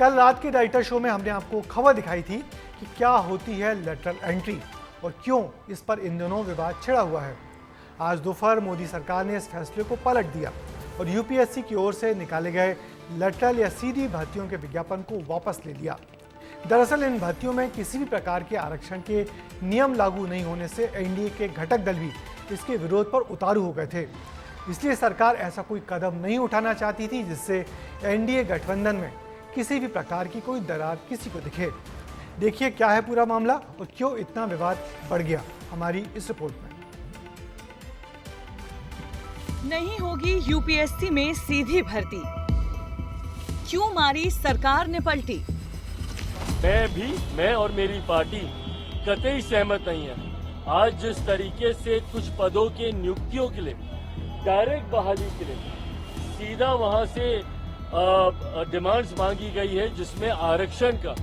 कल रात के राइटर शो में हमने आपको खबर दिखाई थी कि क्या होती है लेटरल एंट्री और क्यों इस पर इन दिनों विवाद छिड़ा हुआ है। आज दोपहर मोदी सरकार ने इस फैसले को पलट दिया और यूपीएससी की ओर से निकाले गए लेटरल या सीधी भर्तियों के विज्ञापन को वापस ले लिया। दरअसल इन भर्तियों में किसी भी प्रकार के आरक्षण के नियम लागू नहीं होने से एनडीए के घटक दल भी इसके विरोध पर उतारू हो गए थे। इसलिए सरकार ऐसा कोई कदम नहीं उठाना चाहती थी जिससे एनडीए गठबंधन में किसी भी प्रकार की कोई दरार किसी को दिखे। देखिए क्या है पूरा मामला और क्यों इतना विवाद बढ़ गया हमारी इस रिपोर्ट में। नहीं होगी यूपीएससी में सीधी भर्ती, क्यों मारी सरकार ने पलटी। मैं और मेरी पार्टी कतई सहमत नहीं है। आज जिस तरीके से कुछ पदों के नियुक्तियों के लिए डायरेक्ट बहाली के लिए सीधा वहां से डिमांड्स मांगी गई है जिसमें आरक्षण का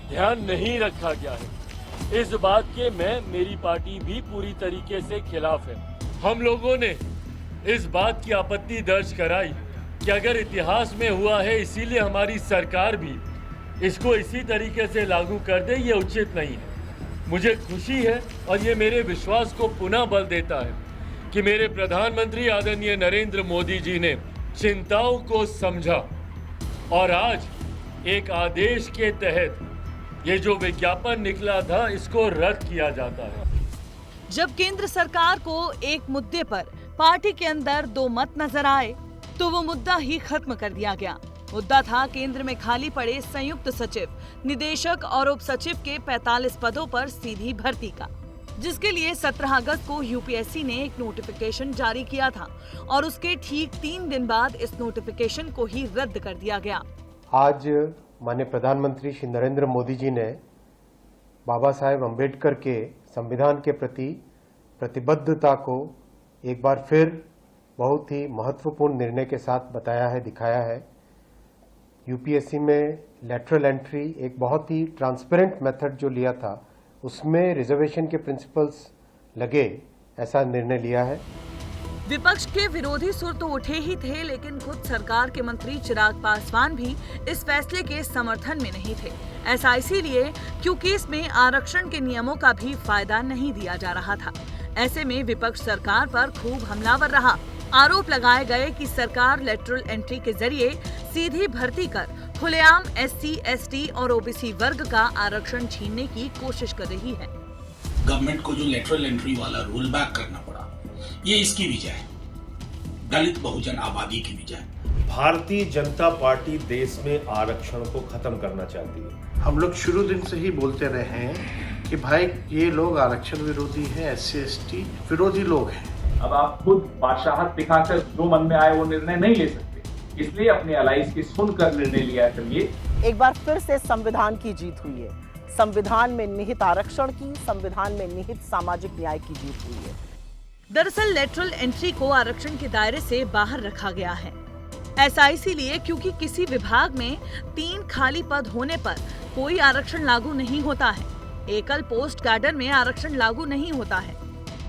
ध्यान नहीं रखा गया है, इस बात के मेरी पार्टी भी पूरी तरीके से खिलाफ है। हम लोगों ने इस बात की आपत्ति दर्ज कराई कि अगर इतिहास में हुआ है इसीलिए हमारी सरकार भी इसको इसी तरीके से लागू कर दे, ये उचित नहीं है। मुझे खुशी है और ये मेरे विश्वास को पुनः बल देता है कि मेरे प्रधानमंत्री आदरणीय नरेंद्र मोदी जी ने चिंताओं को समझा और आज एक आदेश के तहत ये जो विज्ञापन निकला था इसको रद्द किया जाता है। जब केंद्र सरकार को एक मुद्दे पर पार्टी के अंदर दो मत नजर आए तो वो मुद्दा ही खत्म कर दिया गया। मुद्दा था केंद्र में खाली पड़े संयुक्त सचिव, निदेशक और उप सचिव के 45 पदों पर सीधी भर्ती का, जिसके लिए 17 अगस्त को यूपीएससी ने एक नोटिफिकेशन जारी किया था और उसके ठीक 3 दिन बाद इस नोटिफिकेशन को ही रद्द कर दिया गया। आज माननीय प्रधानमंत्री श्री नरेंद्र मोदी जी ने बाबा साहेब अम्बेडकर के संविधान के प्रति प्रतिबद्धता को एक बार फिर बहुत ही महत्वपूर्ण निर्णय के साथ बताया है, दिखाया है। यूपीएससी में लेटरल एंट्री एक बहुत ही ट्रांसपेरेंट मेथड जो लिया था उसमें रिजर्वेशन के प्रिंसिपल्स लगे, ऐसा निर्णय लिया है। विपक्ष के विरोधी सुर तो उठे ही थे, लेकिन खुद सरकार के मंत्री चिराग पासवान भी इस फैसले के समर्थन में नहीं थे। ऐसा इसीलिए क्योंकि इसमें आरक्षण के नियमों का भी फायदा नहीं दिया जा रहा था। ऐसे में विपक्ष सरकार पर खूब हमलावर रहा। आरोप लगाए गए कि सरकार लेटरल एंट्री के जरिए सीधी भर्ती कर खुलेआम एससी, एसटी और ओबीसी वर्ग का आरक्षण छीनने की कोशिश कर रही है। गवर्नमेंट को जो लेटरल एंट्री वाला रोल बैक करना पड़ा, ये इसकी वजह है, दलित बहुजन आबादी की वजह है। भारतीय जनता पार्टी देश में आरक्षण को खत्म करना चाहती है। हम लोग शुरू दिन से ही बोलते रहे हैं कि भाई ये लोग आरक्षण विरोधी हैं, एससी एसटी विरोधी लोग हैं। अब आप खुद बादशाहत दिखाकर जो मन में आए वो निर्णय नहीं ले सकते, इसलिए अपने अलाइज की सुनकर निर्णय लिया करिए। एक बार फिर से संविधान की जीत हुई है। संविधान में निहित आरक्षण की, संविधान में निहित सामाजिक न्याय की जीत हुई है। दरअसल लेटरल एंट्री को आरक्षण के दायरे से बाहर रखा गया है। ऐसा इसीलिए क्योंकि किसी विभाग में 3 खाली पद होने पर कोई आरक्षण लागू नहीं होता है। एकल पोस्ट कैडर में आरक्षण लागू नहीं होता है।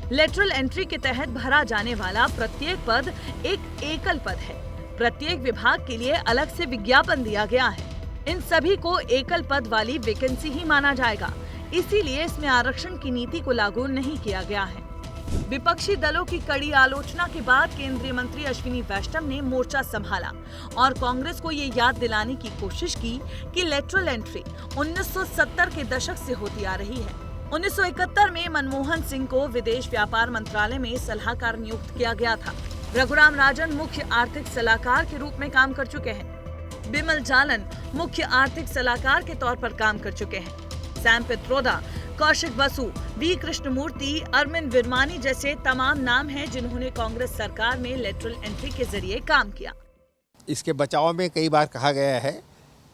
लेटरल एंट्री के तहत भरा जाने वाला प्रत्येक पद एक एकल पद है। प्रत्येक विभाग के लिए अलग से विज्ञापन दिया गया है। इन सभी को एकल पद वाली वैकेंसी ही माना जाएगा, इसीलिए इसमें आरक्षण की नीति को लागू नहीं किया गया है। विपक्षी दलों की कड़ी आलोचना के बाद केंद्रीय मंत्री अश्विनी वैष्णव ने मोर्चा संभाला और कांग्रेस को ये याद दिलाने की कोशिश की कि लेटरल एंट्री 1970 के दशक से होती आ रही है। 1971 में मनमोहन सिंह को विदेश व्यापार मंत्रालय में सलाहकार नियुक्त किया गया था। रघुराम राजन मुख्य आर्थिक सलाहकार के रूप में काम कर चुके हैं। बिमल जालन मुख्य आर्थिक सलाहकार के तौर पर काम कर चुके हैं। सैम पित्रोदा, कौशिक बसु, वी कृष्णमूर्ति, अरविंद विरमानी जैसे तमाम नाम हैं जिन्होंने कांग्रेस सरकार में लेटरल एंट्री के जरिए काम किया। इसके बचाव में कई बार कहा गया है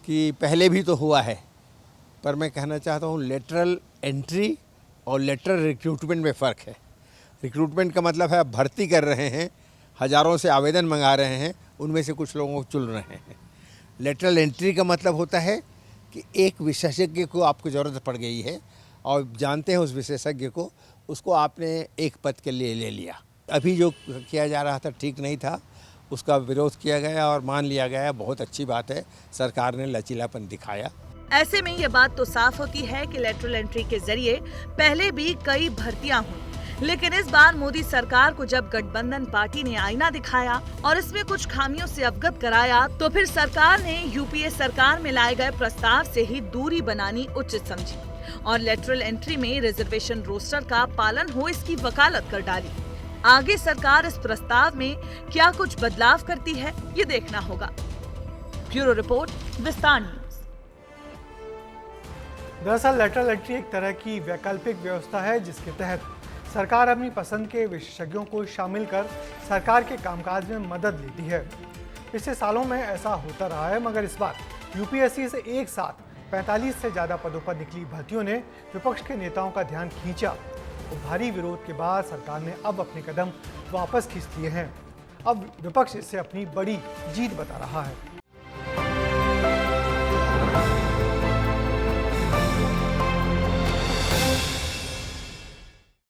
कि पहले भी तो हुआ है, पर मैं कहना चाहता हूँ लेटरल एंट्री और लेटरल रिक्रूटमेंट में फ़र्क है। रिक्रूटमेंट का मतलब है आप भर्ती कर रहे हैं, हज़ारों से आवेदन मंगा रहे हैं, उनमें से कुछ लोगों को चुन रहे हैं। लेटरल एंट्री का मतलब होता है कि एक विशेषज्ञ को आपको ज़रूरत पड़ गई है और जानते हैं उस विशेषज्ञ को, उसको आपने एक पद के लिए ले लिया। अभी जो किया जा रहा था ठीक नहीं था उसका विरोध किया गया और मान लिया गया। बहुत अच्छी बात है, सरकार ने लचीलापन दिखाया। ऐसे में ये बात तो साफ होती है कि लेटरल एंट्री के जरिए पहले भी कई भर्तियां हुई, लेकिन इस बार मोदी सरकार को जब गठबंधन पार्टी ने आईना दिखाया और इसमें कुछ खामियों से अवगत कराया, तो फिर सरकार ने यूपीए सरकार में लाए गए प्रस्ताव से ही दूरी बनानी उचित समझी और लेटरल एंट्री में रिजर्वेशन रोस्टर का पालन हो इसकी वकालत कर डाली। आगे सरकार इस प्रस्ताव में क्या कुछ बदलाव करती है, ये देखना होगा। ब्यूरो रिपोर्ट, विस्तार न्यूज। दरअसल लेटरल एंट्री एक तरह की वैकल्पिक व्यवस्था है जिसके तहत सरकार अपनी पसंद के विशेषज्ञों को शामिल कर सरकार के कामकाज में मदद लेती है। पिछले सालों में ऐसा होता रहा है, मगर इस बार यूपीएससी से एक साथ 45 से ज़्यादा पदों पर निकली भर्तियों ने विपक्ष के नेताओं का ध्यान खींचा। तो भारी विरोध के बाद सरकार ने अब अपने कदम वापस खींच लिए हैं। अब विपक्ष इसे अपनी बड़ी जीत बता रहा है।